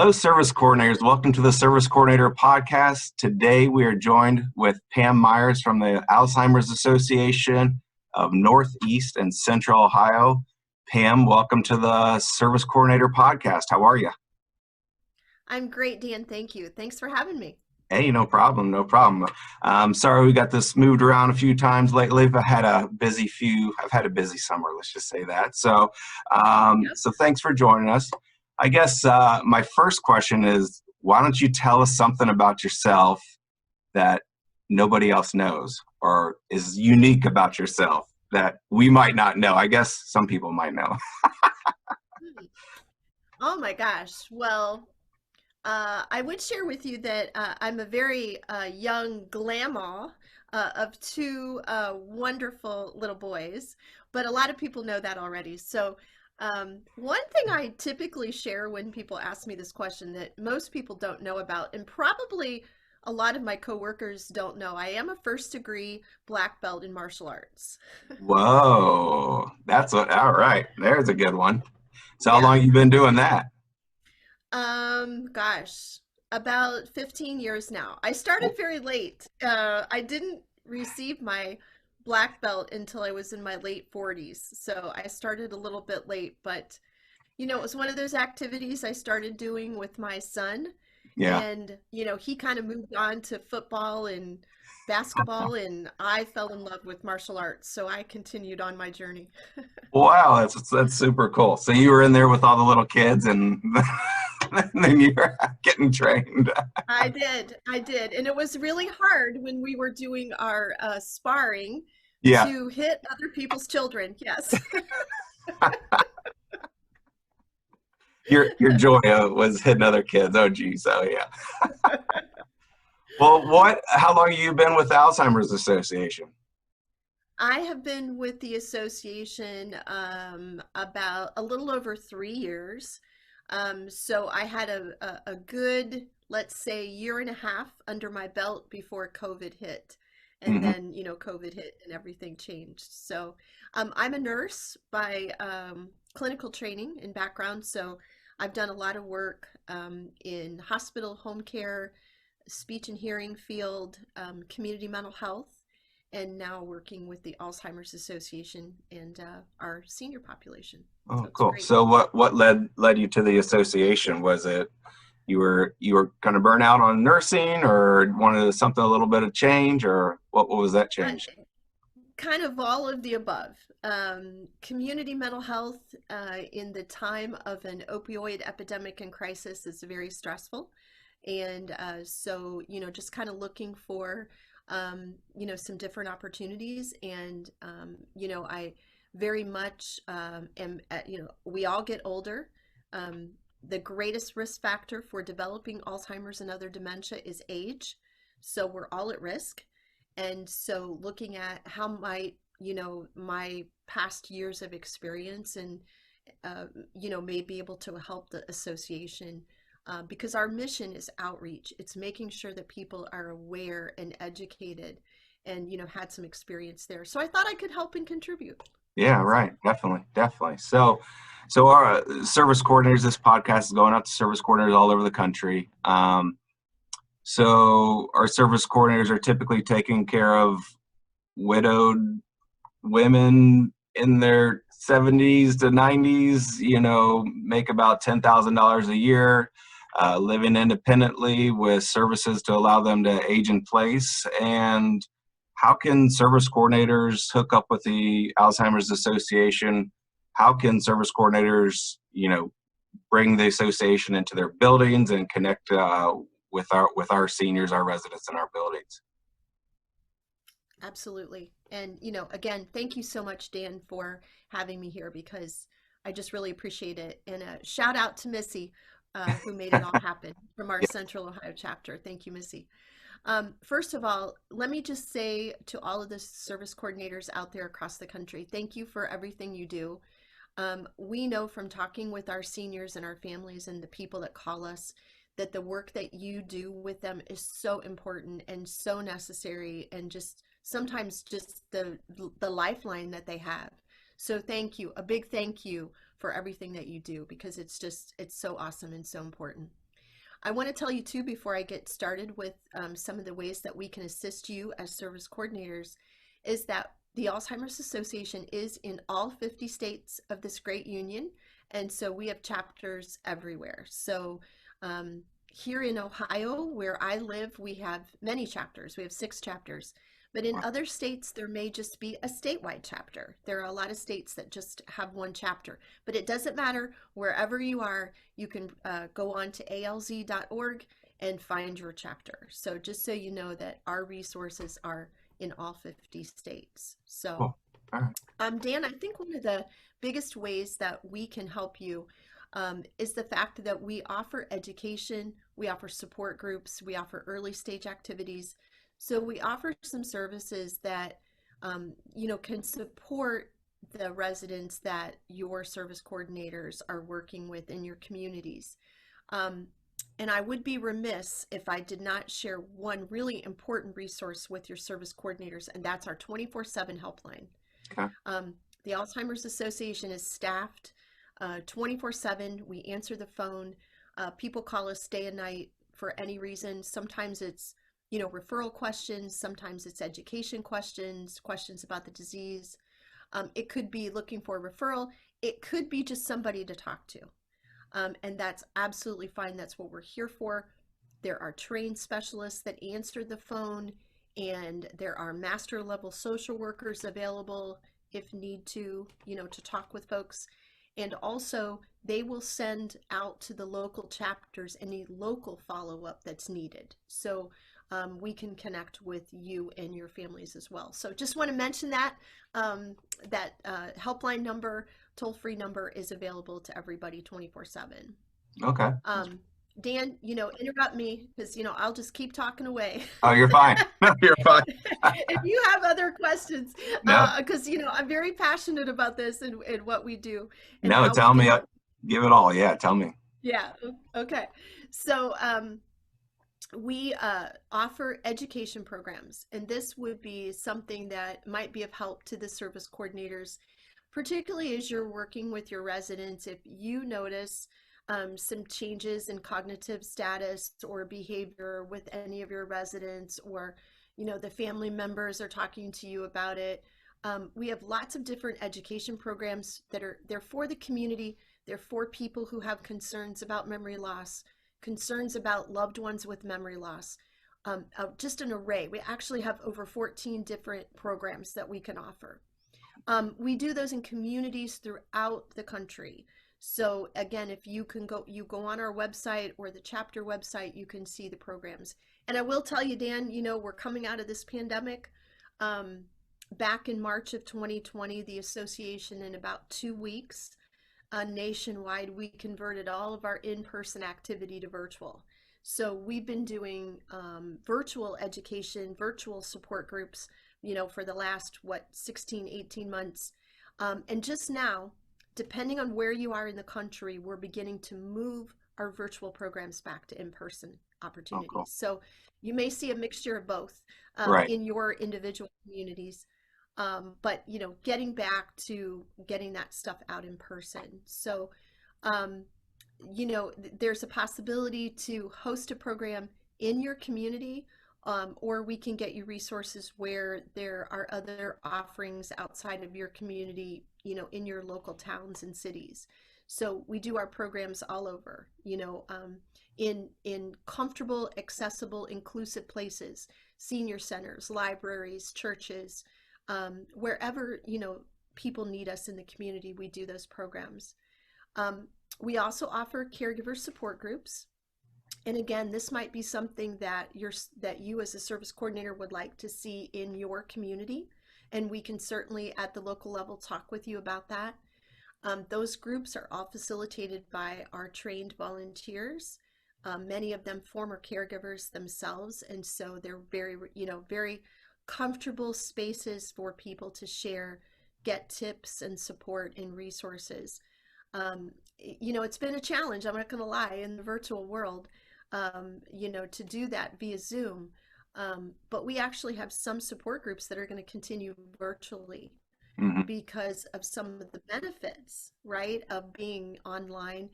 Hello, service coordinators. Welcome to the Service Coordinator Podcast. Today we are joined with Pam Myers from the Alzheimer's Association of Northeast and Central Ohio. Pam, welcome to the Service Coordinator Podcast. How are you? I'm great, Dan. Thank you. Thanks for having me. Hey, no problem, no problem. Sorry we got this moved around a few times lately. I've had a busy summer, let's just say that. Yep. So thanks for joining us. I guess my first question is, why don't you tell us something about yourself that nobody else knows or is unique about yourself that we might not know? I guess some people might know. Hmm. Oh my gosh. Well, I would share with you that I'm a very young grandma of two wonderful little boys, but a lot of people know that already. So, one thing I typically share when people ask me this question that most people don't know about, and probably a lot of my coworkers don't know, I am a first degree black belt in martial arts. Whoa, all right, there's a good one. So how Yeah. long you been doing that? Gosh, about 15 years now. I started very late. I didn't receive my black belt until I was in my late 40s. So I started a little bit late, but it was one of those activities I started doing with my son. Yeah. And, he kind of moved on to football and basketball, and I fell in love with martial arts. So I continued on my journey. Wow, that's super cool. So you were in there with all the little kids, and then you're getting trained. I did. And it was really hard when we were doing our sparring Yeah, to hit other people's children. Yes. your joy was hitting other kids. Oh, geez. Oh, yeah. Well, how long have you been with the Alzheimer's Association? I have been with the association about a little over 3 years. So I had a good, let's say, year and a half under my belt before COVID hit. And Hmm. then, COVID hit and everything changed. So I'm a nurse by clinical training and background. So I've done a lot of work in hospital, home care, speech and hearing field, community mental health, and now working with the Alzheimer's Association and our senior population. Oh, So it's cool. great. So what led you to the association? Was it you were kind of burnt out on nursing, or wanted something a little bit of change, or what was that Uh, change? Kind of all of the above. Community mental health in the time of an opioid epidemic and crisis is very stressful. And so, just kind of looking for, some different opportunities. And, I very much we all get older. The greatest risk factor for developing Alzheimer's and other dementia is age. So we're all at risk. And so looking at how might, my past years of experience and, may be able to help the association because our mission is outreach. It's making sure that people are aware and educated and, had some experience there. So I thought I could help and contribute. Yeah, So, right. Definitely, definitely. So our service coordinators, this podcast is going out to service coordinators all over the country. So our service coordinators are typically taking care of widowed women in their 70s to 90s, make about $10,000 a year, living independently with services to allow them to age in place. And how can service coordinators hook up with the Alzheimer's Association? How can service coordinators, bring the association into their buildings and connect with our seniors, our residents in our buildings? absolutely. And, again, thank you so much, Dan, for having me here because I just really appreciate it. And a shout out to Missy, who made it all happen from our Yeah, Central Ohio chapter. Thank you, Missy. First of all, let me just say to all of the service coordinators out there across the country, thank you for everything you do. We know from talking with our seniors and our families and the people that call us that the work that you do with them is so important and so necessary and just sometimes just the lifeline that they have. So thank you, a big thank you for everything that you do because it's so awesome and so important. I want to tell you too, before I get started with some of the ways that we can assist you as service coordinators, is that the Alzheimer's Association is in all 50 states of this great union. And so we have chapters everywhere. So here in Ohio, where I live, we have many chapters. We have 6 chapters. But in other states, there may just be a statewide chapter. There are a lot of states that just have one chapter. But it doesn't matter. Wherever you are, you can go on to alz.org and find your chapter. So just so you know that our resources are in all 50 states. So, Cool. All right. Dan, I think one of the biggest ways that we can help you is the fact that we offer education, we offer support groups, we offer early stage activities. So we offer some services that, can support the residents that your service coordinators are working with in your communities. And I would be remiss if I did not share one really important resource with your service coordinators, and that's our 24/7 helpline. Okay. The Alzheimer's Association is staffed 24/7. We answer the phone. People call us day and night for any reason. Sometimes it's, referral questions. Sometimes it's education questions, questions about the disease. It could be looking for a referral. It could be just somebody to talk to. And that's absolutely fine. That's what we're here for. There are trained specialists that answer the phone, and there are master level social workers available if need to, to talk with folks. And also, they will send out to the local chapters any local follow-up that's needed. So we can connect with you and your families as well. So just want to mention that helpline number, toll-free number, is available to everybody 24/7. Okay. Dan, interrupt me because, I'll just keep talking away. Oh, you're fine. No, you're fine. If you have other questions, No, because, I'm very passionate about this and what we do and no, how tell we me. can. Give it all. Yeah, tell me. Yeah, okay. So we offer education programs, and this would be something that might be of help to the service coordinators, particularly as you're working with your residents. If you notice some changes in cognitive status or behavior with any of your residents, or the family members are talking to you about it, we have lots of different education programs that they're for the community. They're for people who have concerns about memory loss, concerns about loved ones with memory loss, just an array. We actually have over 14 different programs that we can offer. We do those in communities throughout the country. So again, if you go on our website or the chapter website, you can see the programs. And I will tell you, Dan, we're coming out of this pandemic. Back in March of 2020, the association, in about 2 weeks, nationwide, we converted all of our in-person activity to virtual. So we've been doing virtual education, virtual support groups, for the last, 16, 18 months. And just now, depending on where you are in the country, we're beginning to move our virtual programs back to in-person opportunities. Oh, cool. So you may see a mixture of both Right. in your individual communities. But getting back to getting that stuff out in person. So, there's a possibility to host a program in your community, or we can get you resources where there are other offerings outside of your community, in your local towns and cities. So we do our programs all over, in comfortable, accessible, inclusive places, senior centers, libraries, churches, wherever people need us in the community, we do those programs. We also offer caregiver support groups, and again, this might be something that you as a service coordinator would like to see in your community, and we can certainly at the local level talk with you about that. Those groups are all facilitated by our trained volunteers, many of them former caregivers themselves, and so they're very comfortable spaces for people to share, get tips and support and resources. It's been a challenge, I'm not going to lie, in the virtual world, to do that via Zoom. But we actually have some support groups that are going to continue virtually because of some of the benefits, right, of being online.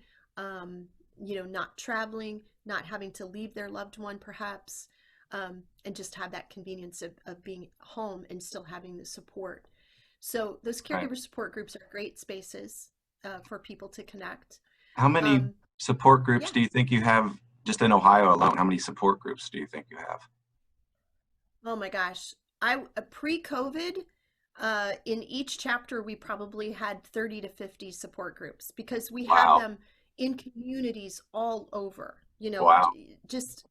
not traveling, not having to leave their loved one perhaps, and just have that convenience of being home and still having the support. So those Right. caregiver support groups are great spaces for people to connect. How many Um, support groups yeah. do you think you have just in Ohio alone? How many support groups do you think you have? Oh my gosh. I pre-COVID, in each chapter we probably had 30 to 50 support groups because we have Wow. them in communities all over, Wow. just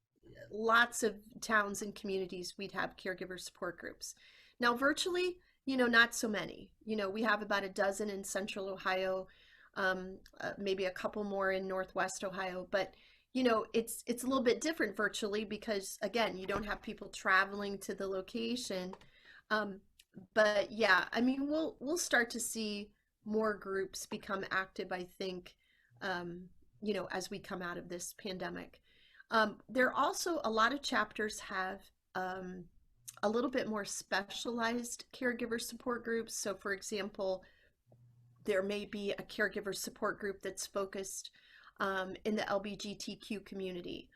lots of towns and communities we'd have caregiver support groups. Now virtually, not so many. We have about a dozen in central Ohio, maybe a couple more in northwest Ohio, but it's a little bit different virtually because again, you don't have people traveling to the location. Um, but yeah, I mean, we'll start to see more groups become active, I think, as we come out of this pandemic. There are also a lot of chapters have a little bit more specialized caregiver support groups. So, for example, there may be a caregiver support group that's focused in the LGBTQ community.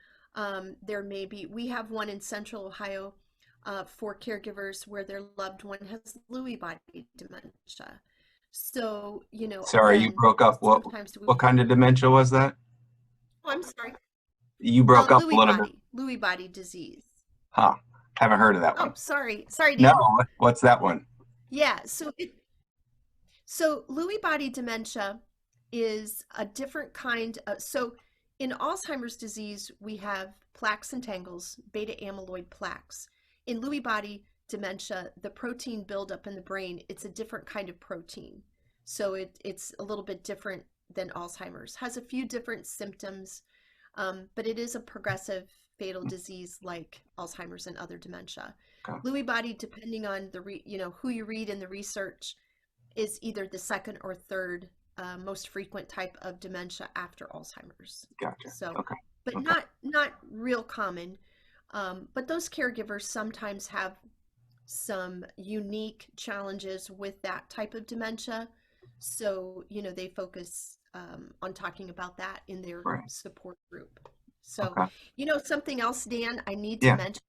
We have one in Central Ohio for caregivers where their loved one has Lewy body dementia. So, Sorry, you again, broke up. sometimes we, What kind of dementia was that? oh, I'm sorry, You broke up a little bit. Lewy body disease. Huh. Haven't heard of that Oh, one. sorry, No, Dan. what's that one? Yeah, so Lewy body dementia is a different kind of, so in Alzheimer's disease, we have plaques and tangles, beta amyloid plaques. In Lewy body dementia, the protein buildup in the brain, it's a different kind of protein. So it's a little bit different than Alzheimer's. Has a few different symptoms, but it is a progressive fatal disease like Alzheimer's and other dementia. Okay, Lewy body, depending on who you read in the research, is either the second or third most frequent type of dementia after Alzheimer's. gotcha. So, Okay, but okay. not real common. But those caregivers sometimes have some unique challenges with that type of dementia. So, they focus on talking about that in their Right. support group. So, Okay. something else, Dan, I need to Yeah. mention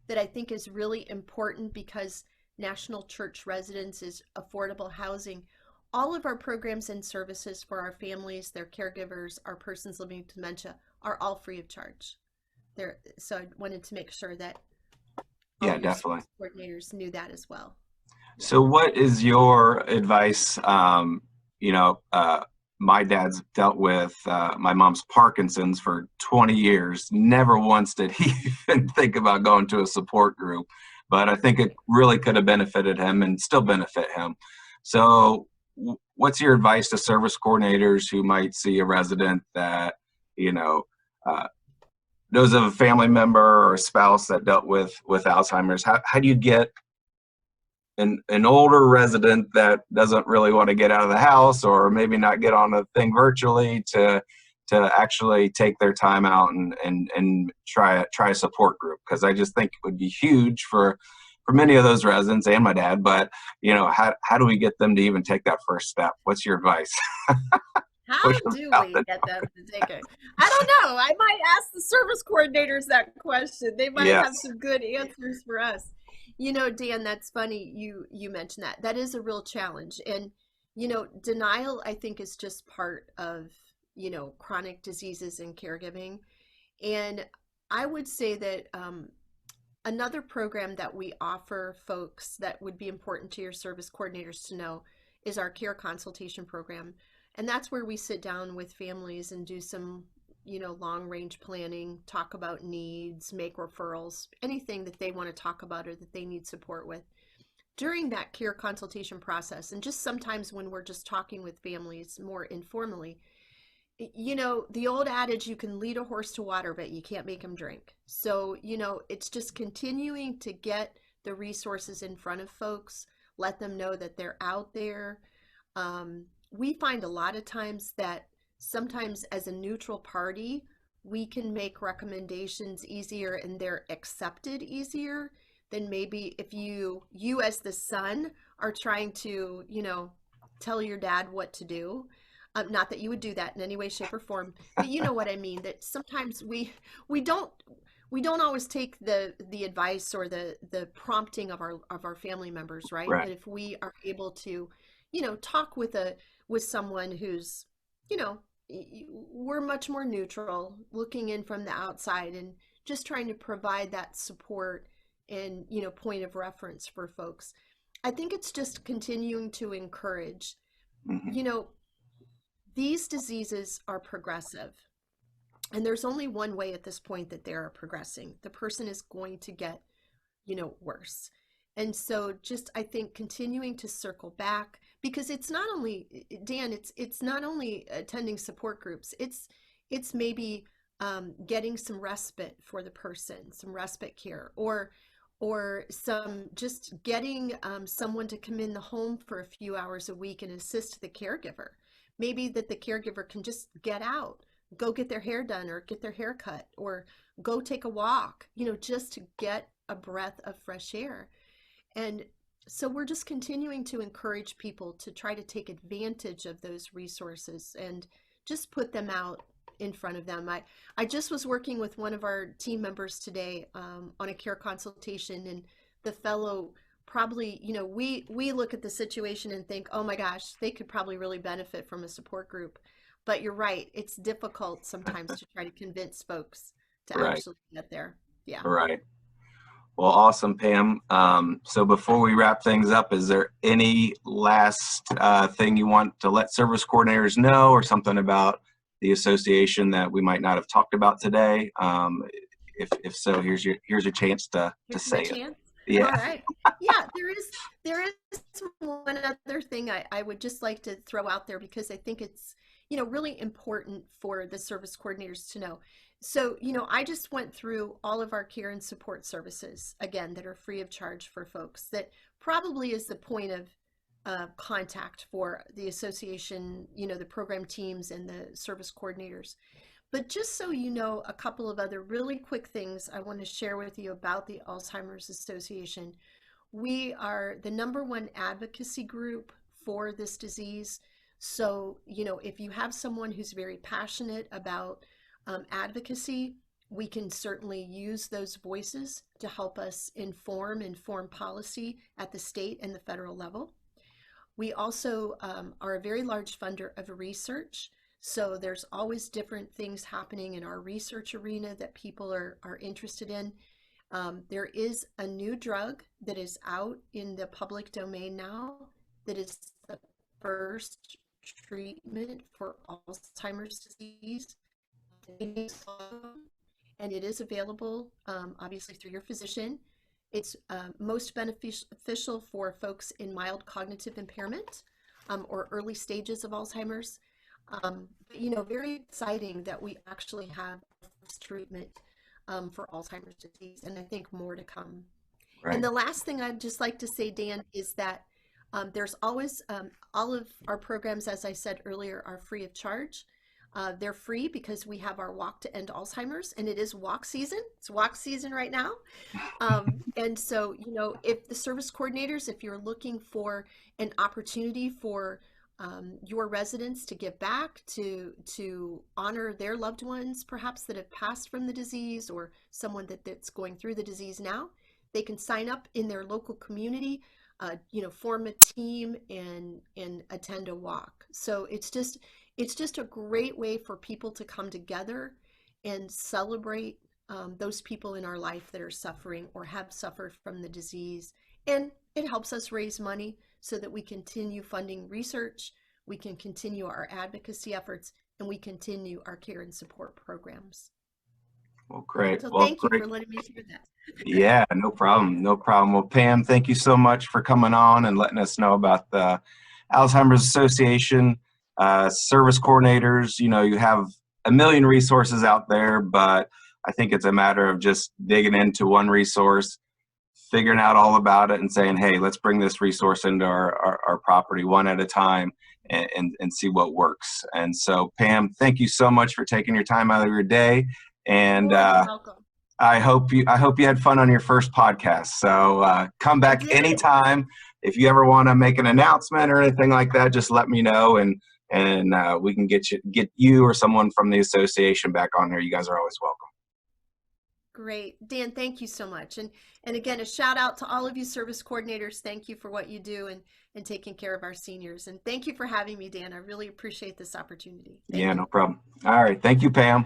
that I think is really important because National Church Residence is affordable housing. All of our programs and services for our families, their caregivers, our persons living with dementia are all free of charge. So I wanted to make sure that all Yeah, your definitely. service coordinators knew that as well. Yeah. So what is your advice? You know, my dad's dealt with my mom's Parkinson's for 20 years. Never once did he even think about going to a support group, but I think it really could have benefited him and still benefit him. So what's your advice to service coordinators who might see a resident that, you know, uh, knows of a family member or a spouse that dealt with Alzheimer's? How do you get an older resident that doesn't really want to get out of the house or maybe not get on a thing virtually to actually take their time out and try a support group? Because I just think it would be huge for many of those residents and my dad. But how do we get them to even take that first step? What's your advice? Push How them do out we the get them to take it? I don't know. I might ask the service coordinators that question. They might have Yes. some good answers for us. Dan, that's funny you mentioned that. That is a real challenge. And denial I think is just part of, chronic diseases and caregiving. And I would say that another program that we offer folks that would be important to your service coordinators to know is our care consultation program. And that's where we sit down with families and do some, long range planning, talk about needs, make referrals, anything that they want to talk about or that they need support with during that care consultation process. And just sometimes when we're just talking with families more informally, the old adage, you can lead a horse to water, but you can't make him drink. So, it's just continuing to get the resources in front of folks, let them know that they're out there. We find a lot of times that sometimes as a neutral party, we can make recommendations easier and they're accepted easier than maybe if you as the son are trying to, tell your dad what to do. Not that you would do that in any way, shape, or form, but you know what I mean, that sometimes we don't we don't always take the advice or the prompting of our family members, right? Right. But if we are able to, talk with someone who's, you know, we're much more neutral, looking in from the outside and just trying to provide that support and, point of reference for folks. I think it's just continuing to encourage, Hmm. you know, these diseases are progressive. And there's only one way at this point that they're progressing. The person is going to get, worse. And so just I think continuing to circle back, because it's not only, Dan, it's not only attending support groups, it's maybe getting some respite for the person, some respite care, or some just getting someone to come in the home for a few hours a week and assist the caregiver. Maybe that the caregiver can just get out, go get their hair done or get their hair cut or go take a walk, just to get a breath of fresh air. And so we're just continuing to encourage people to try to take advantage of those resources and just put them out in front of them. I just was working with one of our team members today on a care consultation, and the fellow probably, we look at the situation and think, oh my gosh, they could probably really benefit from a support group. But you're right, it's difficult sometimes to try to convince folks to Right. actually get there. Yeah. Right. Well, awesome, Pam. So before we wrap things up, is there any last thing you want to let service coordinators know, or something about the association that we might not have talked about today? If so, here's your chance to Here's my say it. chance. All Yeah. right. Yeah, there is one other thing I would just like to throw out there, because I think it's, really important for the service coordinators to know. So, I just went through all of our care and support services, again, that are free of charge for folks. That probably is the point of contact for the association, the program teams and the service coordinators. But just so you know, a couple of other really quick things I want to share with you about the Alzheimer's Association. We are the #1 advocacy group for this disease. So, if you have someone who's very passionate about advocacy, we can certainly use those voices to help us inform policy at the state and the federal level. We also are a very large funder of research. So there's always different things happening in our research arena that people are interested in. There is a new drug that is out in the public domain now that is the first treatment for Alzheimer's disease. And it is available, obviously, through your physician. It's most beneficial for folks in mild cognitive impairment or early stages of Alzheimer's. But, very exciting that we actually have this treatment for Alzheimer's disease, and I think more to come. Right. And the last thing I'd just like to say, Dan, is that there's always all of our programs, as I said earlier, are free of charge. They're free because we have our Walk to End Alzheimer's, and it is walk season. It's walk season right now. And so, if the service coordinators, if you're looking for an opportunity for your residents to give back, to honor their loved ones, perhaps that have passed from the disease, or someone that's going through the disease now, they can sign up in their local community, form a team and attend a walk. So it's just a great way for people to come together and celebrate those people in our life that are suffering or have suffered from the disease. And it helps us raise money so that we continue funding research, we can continue our advocacy efforts, and we continue our care and support programs. Well, great. So Well, thank you great. for letting me share that. Yeah, no problem. No problem. Well, Pam, thank you so much for coming on and letting us know about the Alzheimer's Association. Service coordinators, you have a million resources out there, but I think it's a matter of just digging into one resource, figuring out all about it, and saying, hey, let's bring this resource into our property one at a time and see what works. And so, Pam, thank you so much for taking your time out of your day. And More than welcome. I hope you had fun on your first podcast. So come back anytime. If you ever want to make an announcement or anything like that, just let me know, and and we can get you or someone from the association back on here. You guys are always welcome. Great. Dan, thank you so much. And again, a shout out to all of you service coordinators. Thank you for what you do and taking care of our seniors. And thank you for having me, Dan. I really appreciate this opportunity. Thank you. No problem. All right. Thank you, Pam.